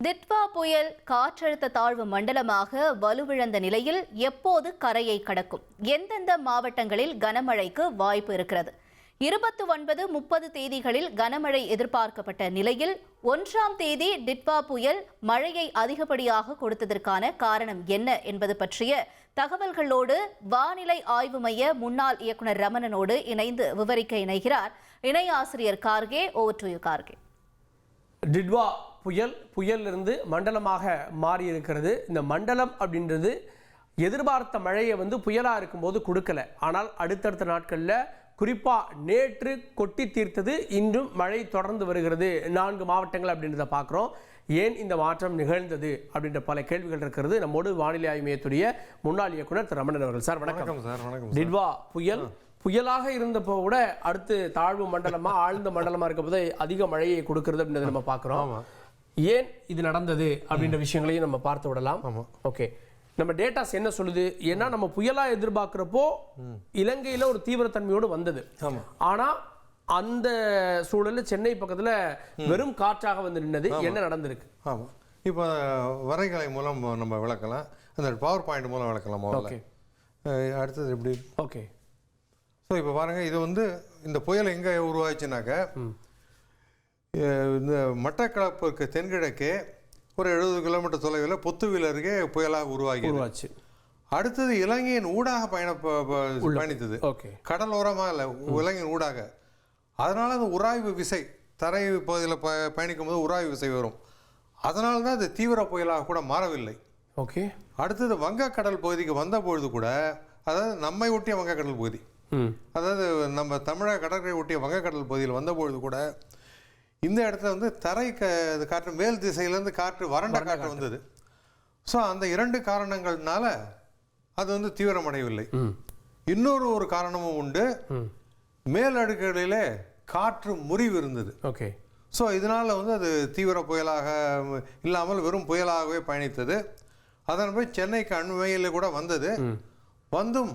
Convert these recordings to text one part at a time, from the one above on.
டிட்வா புயல் காற்றழுத்த தாழ்வு மண்டலமாக வலுவிழந்த நிலையில் எப்போது கரையை கடக்கும்? எந்தெந்த மாவட்டங்களில் கனமழைக்கு வாய்ப்பு இருக்கிறது? 29, 30 தேதிகளில் கனமழை எதிர்பார்க்கப்பட்ட நிலையில் 1ஆம் தேதி டிட்வா புயல் மழையை அதிகப்படியாக கொடுத்ததற்கான காரணம் என்ன என்பது பற்றிய தகவல்களோடு வானிலை ஆய்வு மைய முன்னாள் இயக்குநர் ரமணனோடு இணைந்து விவரிக்க இணைகிறார் இணை ஆசிரியர் Kharge. Over to you Kharge. Ditwah புயலிருந்து மண்டலமாக மாறி இருக்கிறது. இந்த மண்டலம் அப்படின்றது எதிர்பார்த்த மழையை புயலாக இருக்கும்போது கொடுக்கல. ஆனால் அடுத்தடுத்த நாட்களில் குறிப்பாக நேற்று கொட்டி தீர்த்தது. இன்றும் மழை தொடர்ந்து வருகிறது 4 மாவட்டங்கள் அப்படின்றத பார்க்குறோம். ஏன் இந்த மாற்றம் நிகழ்ந்தது அப்படின்ற பல கேள்விகள் இருக்கிறது. நம்மோடு வானிலை ஆய்வு மையத்துடைய முன்னாள் இயக்குனர் திரு ரமணன் அவர்கள். சார் வணக்கம். சார் வணக்கம். டிட்வா புயலாக இருந்தப்போ கூட அடுத்து தாழ்வு மண்டலமா ஆழ்ந்த மண்டலமா இருக்க போது அதிக மழையை கொடுக்கிறது அப்படின்றத நம்ம பார்க்குறோம். ஏன் இது நடந்தது அப்படின்ற விஷயங்களையும் நம்ம பார்த்து விடலாம். ஓகே, நம்ம டேட்டாஸ் என்ன சொல்லுது? ஏன்னா நம்ம புயலா எதிர்பார்க்கிறப்போ இலங்கையில ஒரு தீவிரத்தன்மையோடு வந்தது. ஆனா அந்த சூழலில் சென்னை பக்கத்துல வெறும் காற்றாக வந்து நின்னது. என்ன நடந்திருக்கு? ஆமா, இப்போ வரைகலை மூலம் நம்ம விளக்கலாம், அந்த பவர் பாயிண்ட் மூலம் விளக்கலாம். ஓகே, அடுத்தது எப்படி? ஓகே, ஸோ இப்போ பாருங்கள், இது இந்த புயல் எங்கே உருவாச்சுனாக்க இந்த மட்டக்களப்புக்கு தென்கிழக்கே ஒரு 70 கிலோமீட்டர் தொலைவில் பொத்துவில் அருகே புயலாக உருவாச்சு. அடுத்தது இலங்கையின் ஊடாக பயணித்தது. கடலோரமாக இல்லை, இலங்கையின் ஊடாக. அதனால அந்த உராய்வு விசை தரை பகுதியில் பயணிக்கும் போது உராய்வு விசை வரும். அதனால தான் அது தீவிர புயலாக கூட மாறவில்லை. ஓகே, அடுத்தது வங்கக்கடல் பகுதிக்கு வந்த பொழுது கூட, அதாவது நம்மை ஒட்டிய வங்கக்கடல் பகுதி, அதாவது நம்ம தமிழக கடற்கரை ஒட்டிய வங்கக்கடல் பகுதியில் வந்தபொழுது கூட இந்த இடத்துல தரை காற்று மேல் திசையிலேருந்து காற்று வறண்ட காற்று வந்தது. ஸோ அந்த 2 காரணங்கள்னால அது தீவிரமடையவில்லை. இன்னொரு காரணமும் உண்டு. மேல் அடுக்குகளிலே காற்று முறிவு இருந்தது. ஓகே, ஸோ இதனால் அது தீவிர புயலாக இல்லாமல் வெறும் புயலாகவே பயணித்தது. அதன் போய் சென்னைக்கு அண்மையில் கூட வந்தது. வந்தும்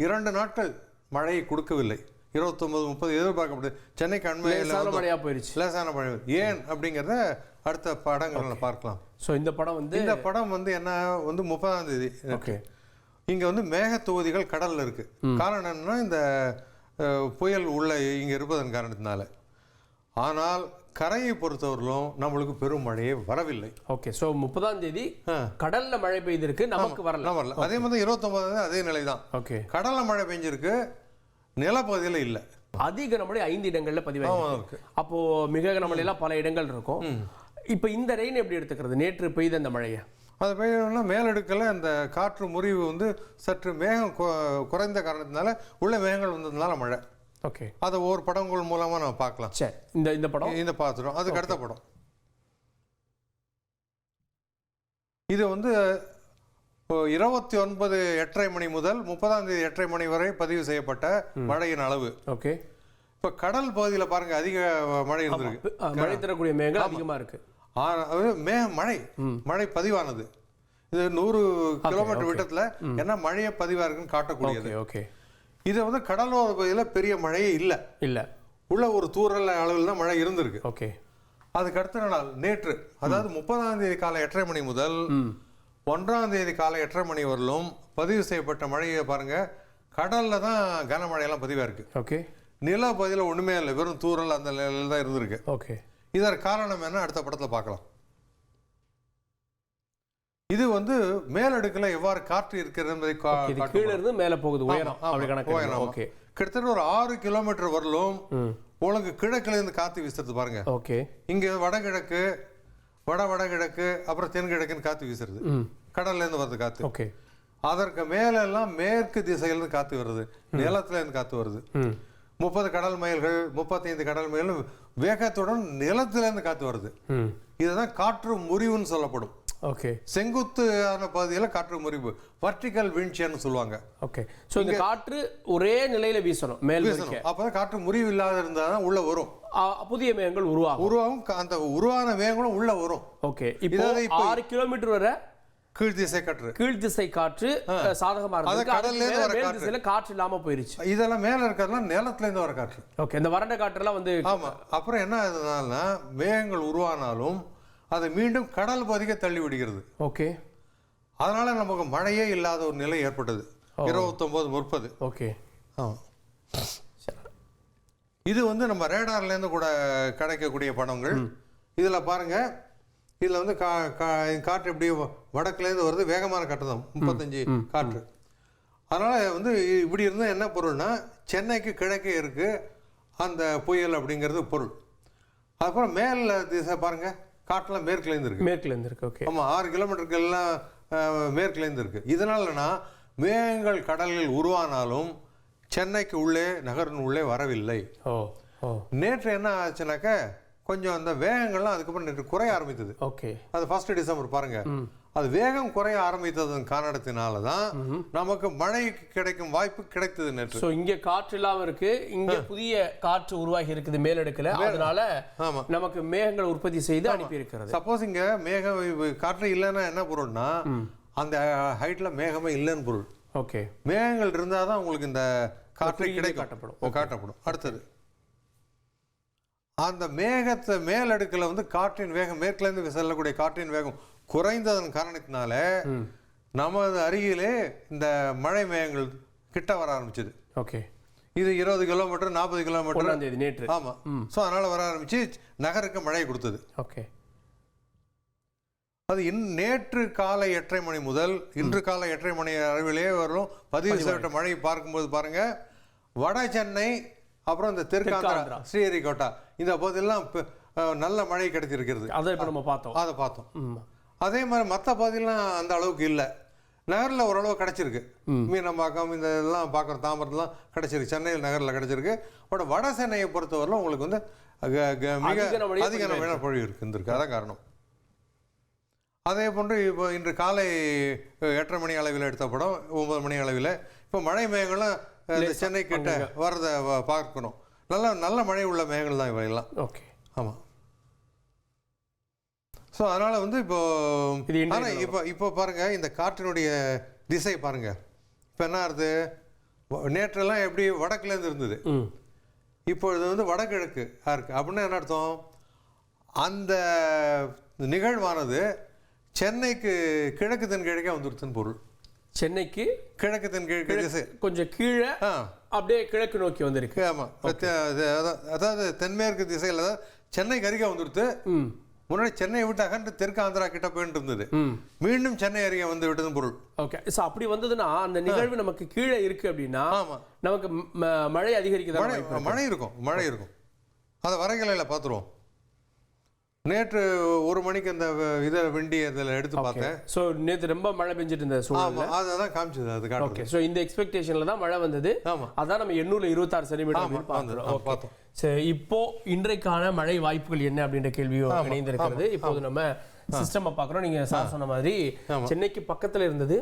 2 நாட்கள் மழையை கொடுக்கவில்லை. 29, 30 எதிர்பார்க்கப்பட்டது. சென்னைக்கு அண்மையில் மழையா போயிடுச்சு, லேசான மழை. ஏன் அப்படிங்கிறத அடுத்த படங்களை பார்க்கலாம். ஸோ இந்த படம் என்ன 30ஆம் தேதி. ஓகே, இங்கே மேக தொகுதிகள் கடலில் இருக்கு. காரணம் என்னன்னா இந்த புயல் உள்ள இங்கே இருப்பதன் காரணத்தினால. ஆனால் கரையை பொறுத்தவரையிலும் நம்மளுக்கு பெரும் மழையே வரவில்லை. ஓகே, ஸோ 30ஆம் தேதி கடல்ல மழை பெய்திருக்கு, நமக்கு வரல. அதே மாதிரி 29 அதே நிலை தான். ஓகே, கடல்ல மழை பெஞ்சிருக்கு, நிலப்பகுதியில் இல்லை. அதிக கனமழை 5 இடங்கள்ல பதிவாயிருக்கு. அப்போ மிக கனமழை எல்லாம் பல இடங்கள் இருக்கும். இப்போ இந்த ரெயின் எப்படி எடுத்துக்கிறது? நேற்று பெய்த அந்த மழையை அது பெய்யணும்னா மேலடுக்கல அந்த காற்று முறிவு சற்று மேகம் குறைந்த காரணத்தினால உள்ள மேகங்கள் வந்ததுனால மழை. ஓகே, அதை ஒரு படங்கள் மூலமா நம்ம பார்க்கலாம். சரி, இந்த படம் இந்த பார்த்துடும். அதுக்கு அடுத்த படம் இது 29 8:30 மணி முதல் 30ஆம் தேதி 8:30 மணி வரை பதிவு செய்யப்பட்ட மழையின் அளவு. ஓகே, இப்போ கடல் பகுதியில் பாருங்க அதிக மழை இருந்திருக்கு. மழை தரக்கூடிய மேகம் அதிகமா இருக்கு. மழை பதிவானது இது 100 கிலோமீட்டர் விட்டத்தில் என்ன மழையை பதிவா இருக்குன்னு காட்டக்கூடியது. ஓகே, இது கடலோர பகுதியில் பெரிய மழையே இல்லை. உள்ள ஒரு தூரல் அளவில் தான் மழை இருந்திருக்கு. ஓகே, அதுக்கு அடுத்த நாள் நேற்று, அதாவது 30ஆம் தேதி காலை 8:30 மணி முதல் 1ஆம் தேதி காலை 8:30 மணி வரலும் பதிவு செய்யப்பட்ட மழையை பாருங்க. கடல்ல தான் கனமழையெல்லாம் பதிவா இருக்கு. ஓகே, நில பகுதியில் ஒண்ணுமே இல்லை, வெறும் தூரல் அந்த நிலையில் தான் இருந்திருக்கு. ஓகே, இதற்கு காரணம் என்ன அடுத்த படத்தில் பார்க்கலாம். இது மேலடுக்குல எவ்வாறு காற்று இருக்கிறது என்பதை கீழ இருந்து மேல போகுது, உயரம். ஓகே, கிட்டத்தட்ட ஒரு 6 கிலோமீட்டர் வரலும் உங்களுக்கு கிழக்குல இருந்து காத்து வீசுறது பாருங்க. ஓகே, இங்க வடகிழக்கு, வடகிழக்கு, அப்புறம் தென்கிழக்குன்னு காத்து வீசுறது. கடல்ல இருந்து வருது காத்து. ஓகே, அதற்கு மேல எல்லாம் மேற்கு திசையிலிருந்து காத்து வருது, நிலத்துல இருந்து காத்து வருது. 30 கடல் மைல்கள் 35 கடல் மைல்கள் வேகத்துடன் நிலத்திலிருந்து காத்து வருது. இதுதான் காற்று முறிவுன்னு சொல்லப்படும். ஓகே, செங்குத்தான பகுதியில் காற்று முறிவு, வர்டிகல் விண்ட்ஷியர்னு சொல்லுவாங்க. ஓகே, ஸோ இந்த காற்று ஒரே நிலையில வீசணும், மேல் வீசணும். அப்பதான் காற்று முறிவு இல்லாத இருந்தால் தான் உள்ள வரும், புதிய மேகங்கள் உருவாகும். அந்த உருவான மேகங்களும் உள்ள வரும். ஓகே, இப்போ 6 கிலோமீட்டர் வரை கீழ்திசை காற்று சாதகமா இருக்கு. கடல்ல இருந்து வர காற்று, காற்று இல்லாம போயிருச்சு. இதெல்லாம் மேல இருக்கிறதுலாம் நிலத்துல இருந்து வர காற்று. ஓகே, இந்த வறண்ட காற்று எல்லாம் ஆமா. அப்புறம் என்ன ஆகுதுன்னா மேகங்கள் உருவானாலும் அதை மீண்டும் கடல் பகுதிக்கு தள்ளி விடுகிறது. ஓகே. அதனால நமக்கு மழையே இல்லாத ஒரு நிலை ஏற்பட்டது 29-30. ஓகே. இது வந்து நம்ம ரேடார்லேருந்து கூட கிடைக்கக்கூடிய படங்கள். இதில் பாருங்க, இதில் வந்து காற்று எப்படி வடக்குலேருந்து வருது, வேகமான காற்று தான் 35 காற்று. அதனால் வந்து இப்படி இருந்தால் என்ன பொருள்னா, சென்னைக்கு கிழக்கே இருக்கு அந்த புயல் அப்படிங்கிறது பொருள். அதுக்கப்புறம் மேல திசை பாருங்க, காற்றுலாம் மேற்குலேருந்து இருக்கு. ஓகே. ஆமாம், 6 கிலோமீட்டருக்கு எல்லாம் மேற்குலேருந்து இருக்கு. இதனாலனா மேகங்கள் கடலில் உருவானாலும் சென்னைக்கு உள்ளே நகரின் உள்ளே வரவில்லை. நேற்று என்ன ஆச்சுனாக்க கொஞ்சம் அந்த வேகங்கள்லாம் அதுக்கப்புறம் நேற்று குறைய ஆரம்பித்தது. ஓகே. அது 1 டிசம்பர் பாருங்க, அது வேகம் குறைய ஆரம்பித்ததன் காரணத்தினால தான் நமக்கு மழை கிடைக்கும் வாய்ப்பு கிடைத்தது நேற்று. ஸோ இங்கே காற்று இல்லாமல் இருக்கு, இங்கே புதிய காற்று உருவாகி இருக்குது மேலடுக்கில். அதனால நமக்கு மேகங்கள் உற்பத்தி செய்து அனுப்பி இருக்கிறது. சப்போஸ் இங்க மேகம் காற்று இல்லைன்னா என்ன பொருள்னா, அந்த ஹைட்ல மேகமே இல்லைன்னு பொருள். ஓகே. மேகங்கள் இருந்தால் தான் உங்களுக்கு இந்த காற்று காட்டப்படும். அடுத்தது அந்த மேகத்தை மேலடுக்கில் வந்து காற்றின் வேகம், மேற்கிலேருந்து செல்லக்கூடிய காற்றின் வேகம் குறைந்ததன் காரணத்தினால நமது அருகிலே இந்த மழை மேகங்கள் கிட்ட வர ஆரம்பிச்சது. ஓகே. இது 20 கிலோமீட்டர் 40 கிலோமீட்டர் நேற்று. ஆமா. ஸோ அதனால வர ஆரம்பிச்சு நகருக்கு மழை கொடுத்தது. ஓகே. அது நேற்று காலை 8:30 மணி முதல் இன்று காலை 8:30 மணி அளவிலே வரும் பதிவு செய்யப்பட்ட மழை பார்க்கும்போது பாருங்க, வட சென்னை அப்புறம் இந்த தெற்கு ஆந்திரா ஸ்ரீஹரிகோட்டா இந்த பகுதியெல்லாம் நல்ல மழை கிடைத்திருக்கிறது. அதை நம்ம பார்த்தோம். அதே மாதிரி மற்ற பகுதியெல்லாம் அந்த அளவுக்கு இல்லை. நகரில் ஓரளவு கிடைச்சிருக்கு. மீனம்பாக்கம் இந்த இதெல்லாம் பார்க்குற தாம்பரத்துலாம் கிடைச்சிருக்கு, சென்னையில் நகரில் கிடைச்சிருக்கு. பட் வட சென்னையை பொறுத்தவரையிலும் உங்களுக்கு வந்து மிக அதிக பொழிவு இருந்திருக்கு. அதான் காரணம். அதே போன்று இப்போ இன்று காலை 8:30 மணி அளவில் எடுத்த படம் 9 மணி அளவில் இப்போ மழை மேகங்களும் சென்னை கிட்ட வர்றதை பார்க்கணும். நல்ல மழை உள்ள மேகங்கள் தான் இவையெல்லாம். ஓகே. ஆமாம். ஸோ அதனால் வந்து இப்போ பாருங்க, இந்த காற்றினுடைய திசை பாருங்க. இப்போ என்ன ஆகுது, நேற்றெல்லாம் எப்படி வடக்குலேருந்து இருந்தது, இப்பொழுது வந்து வடகிழக்கு இருக்கு. அப்படின்னா என்ன அர்த்தம், அந்த நிகழ்வானது சென்னைக்கு கிழக்கு தென்கிழக்கே வந்துருச்சுன்னு பொருள். சென்னைக்கு கிழக்கு தென்கிழக்கு திசை கொஞ்சம் கீழே அப்படியே கிழக்கு நோக்கி வந்திருக்கு. ஆமாம். அதாவது தென்மேற்கு திசையில் தான் சென்னைக்கு அருகே வந்துடுத்து. முன்னாடி சென்னையை விட்டு அகன்று தெற்கு ஆந்திரா கிட்ட போயிட்டு இருந்தது, மீண்டும் சென்னை அருகே வந்து விட்டதுன்னு பொருள். ஓகே. ஸோ அப்படி வந்ததுன்னா அந்த நிகழ்வு நமக்கு கீழே இருக்கு அப்படின்னா நமக்கு மழை அதிகரிக்குது. மழை இருக்கும். அதை வரைகலையில் பார்த்துருவோம். நேற்று 1 மணிக்கு அந்த இதை வண்டி அதில் எடுத்து பார்த்தேன். ஸோ நேற்று ரொம்ப மழை பெஞ்சிட்டு இருந்த சூழ்நிலை அதான் காமிச்சது. அது காட்டு. ஓகே. ஸோ இந்த எக்ஸ்பெக்டேஷனில் தான் மழை வந்தது. அதான் நம்ம 826 சென்டிமீட்டர் பார்த்தோம். சரி, இப்போ இன்றைக்கான மழை வாய்ப்புகள் என்ன அப்படின்ற கேள்வியும் இணைந்திருக்கிறது. இப்போது நம்ம சிஸ்டம் பார்க்குறோம். நீங்க சார் சொன்ன மாதிரி சென்னைக்கு பக்கத்தில் இருந்தது,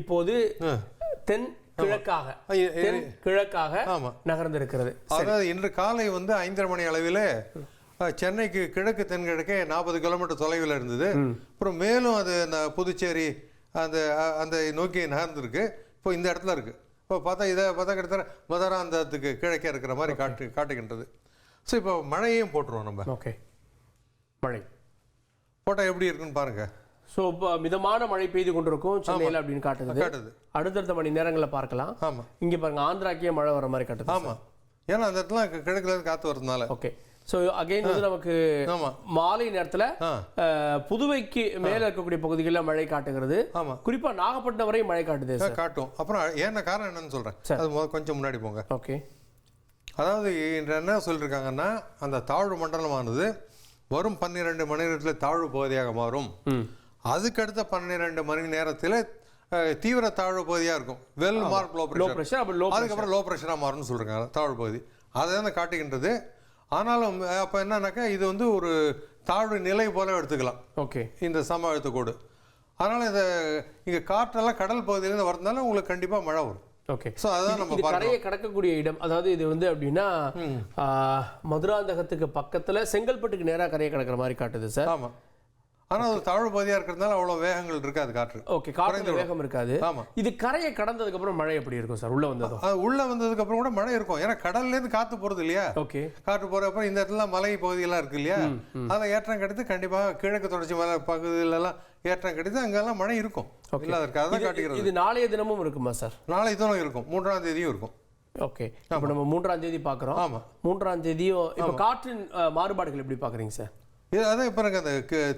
இப்போது தென் கிழக்காக நகர்ந்திருக்கிறது. அதாவது இன்று காலை வந்து 5:30 மணி அளவில் சென்னைக்கு கிழக்கு தென்கிழக்கே 40 கிலோமீட்டர் தொலைவில் இருந்தது. அப்புறம் மேலும் அது அந்த புதுச்சேரி அந்த நோக்கி நகர்ந்துருக்கு. இப்போ இந்த இடத்துல இருக்கு. இப்போ பார்த்தா கிட்டத்தட்ட மதுராந்தகத்துக்கு கிழக்கே இருக்கிற மாதிரி காட்டுகின்றது. ஸோ இப்போ மழையையும் போட்டுருவோம் நம்ம. ஓகே. மழை போட்டால் எப்படி இருக்குன்னு பாருங்க. ஸோ இப்போ மிதமான மழை பெய்து கொண்டிருக்கும் சென்னையில் அப்படின்னு காட்டுது. அடுத்தடுத்த மணி நேரங்களில் பார்க்கலாம். ஆமாம். இங்கே பாருங்க, ஆந்திராக்கே மழை வர மாதிரி காட்டுது. ஆமாம், ஏன்னா அந்த இடத்துல கிழக்குல இருந்து காற்று வரதுனால. ஓகே. ஸோ அகைன் வந்து நமக்கு மாலை நேரத்தில் புதுவைக்கு மேலே இருக்கக்கூடிய பகுதிகளில் மழை காட்டுகிறது. குறிப்பாக நாகப்பட்டினம் வரை மழை காட்டுது காட்டும். அப்புறம் என்ன காரணம் என்னன்னு சொல்கிறேன், அது கொஞ்சம் முன்னாடி போங்க. ஓகே. அதாவது இன்று என்ன சொல்லியிருக்காங்கன்னா, அந்த தாழ்வு மண்டலமானது வரும் 12 மணி நேரத்தில் தாழ்வு பகுதியாக மாறும். அதுக்கடுத்த 12 மணி நேரத்தில் தீவிர தாழ்வு பகுதியாக இருக்கும். வெல் மார்க் லோ ப்ரெஷர், அதுக்கப்புறம் லோ ப்ரெஷராக மாறும்னு சொல்கிறாங்க தாழ்வு பகுதி. அதை தான் காட்டுகின்றது. ஆனாலும் அப்போ என்னன்னாக்கா இது வந்து ஒரு தாழ்வு நிலை போல எடுத்துக்கலாம். ஓகே. இந்த சம அழுத்த கோடு. அதனால் இங்கே காற்றெல்லாம் கடல் பகுதியிலேருந்து வரதுனால உங்களுக்கு கண்டிப்பாக மழை வரும். ஓகே. ஸோ அதான் நம்ம கரையை கடக்கக்கூடிய இடம். அதாவது இது வந்து அப்படின்னா மதுராந்தகத்துக்கு பக்கத்தில் செங்கல்பட்டுக்கு நேராக கரையை கடக்கிற மாதிரி காட்டுது சார். ஆமாம். ஆனால் அது தாழ்வு பகுதியாக இருக்கிறதுனால அவ்வளோ வேகங்கள் இருக்காது காற்று. ஓகே, காற்று வேகம் இருக்காது. ஆமாம். இது கரையை கடந்ததுக்கு அப்புறம் மழை எப்படி இருக்கும் சார்? உள்ள வந்ததும் அது உள்ளே வந்ததுக்கு அப்புறம் கூட மழை இருக்கும். ஏன்னா கடல்லேருந்து காற்று போகிறது இல்லையா? ஓகே. காற்று போகிற அப்புறம் இந்த இடத்துல மலை பகுதியெல்லாம் இருக்கு இல்லையா? அதில் ஏற்றம் கிடைத்து கண்டிப்பாக கிழக்கு தொடர்ச்சி மலை பகுதியிலலாம் ஏற்றம் கிடைத்து அங்கெல்லாம் மழை இருக்கும். இல்லாத இருக்கு, அதை காட்டுகிறது. இது நாளைய தினமும் இருக்குமா சார்? நாளை தினம் இருக்கும், 3ஆம் தேதியும் இருக்கும். ஓகே, இப்போ நம்ம 3ஆம் தேதி பார்க்குறோம். ஆமாம், 3ஆம் தேதியும் இப்போ காற்றின் மாறுபாடுகள் எப்படி பார்க்குறீங்க சார்? இது அதான் இப்போ எனக்கு அந்த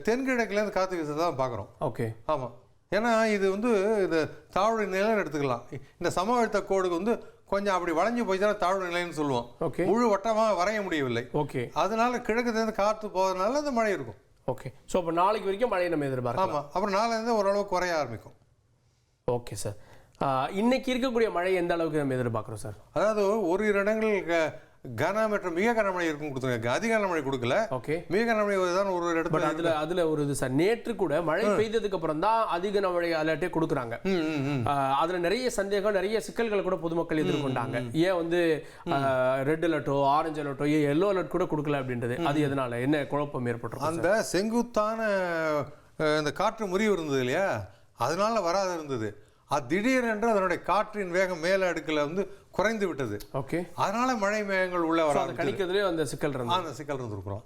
தென்கிழக்குலேருந்து காற்று வீச தான் பார்க்குறோம். ஓகே. ஆமாம், ஏன்னா இது வந்து இது தாழ்வு நிலைன்னு எடுத்துக்கலாம். இந்த சம அழுத்த கோடுக்கு வந்து கொஞ்சம் அப்படி வளைஞ்சு போயிடுச்சுன்னா தாழ்வு நிலைன்னு சொல்லுவோம். ஓகே. முழு வட்டமாக வரைய முடியவில்லை. ஓகே. அதனால கிழக்குலேருந்து காற்று போகிறதுனால அந்த மழை இருக்கும். ஓகே. ஸோ இப்போ நாளைக்கு வரைக்கும் மழையை நம்ம எதிர்பார்க்கலாம். ஆமாம், அப்புறம் நாளைலேருந்து ஓரளவு குறைய ஆரம்பிக்கும். Okay sir. இன்னைக்கு இருக்கக்கூடிய மழை எந்த அளவுக்கு நம்ம எதிர்பார்க்குறோம் சார்? அதாவது ஒரு இரு இடங்கள் கன மற்றும் மிக கனமழை இருக்கும் கொடுத்துருங்க. அதிக கனமழை கொடுக்கல. ஓகே. மிக கனமழை தான் ஒரு இடத்துல. அதுல ஒரு இது சார், நேற்று கூட மழை பெய்ததுக்கு அப்புறம் தான் அதிக கனமழை அலர்ட்டே கொடுக்குறாங்க. அதுல நிறைய சந்தேகம், நிறைய சிக்கல்களை கூட பொதுமக்கள் எதிர்கொண்டாங்க. ஏன் வந்து ரெட் அலர்ட்டோ ஆரஞ்சு அலர்ட்டோ எல்லோ அலர்ட் கூட கொடுக்கல அப்படின்றது, அது எதனால என்ன குழப்பம் ஏற்பட்டுரும்? அந்த செங்குத்தான இந்த காற்று முறிவு இருந்தது இல்லையா, அதனால வராது இருந்தது. அது திடீரென்று அதனுடைய காற்றின் வேகம் மேல அடுக்கில் வந்து குறைந்து விட்டது. ஓகே. அதனால மழை மேகங்கள் உள்ள வராது. கணிக்கிறதுலேயே அந்த சிக்கல் இருந்திருக்கிறோம்.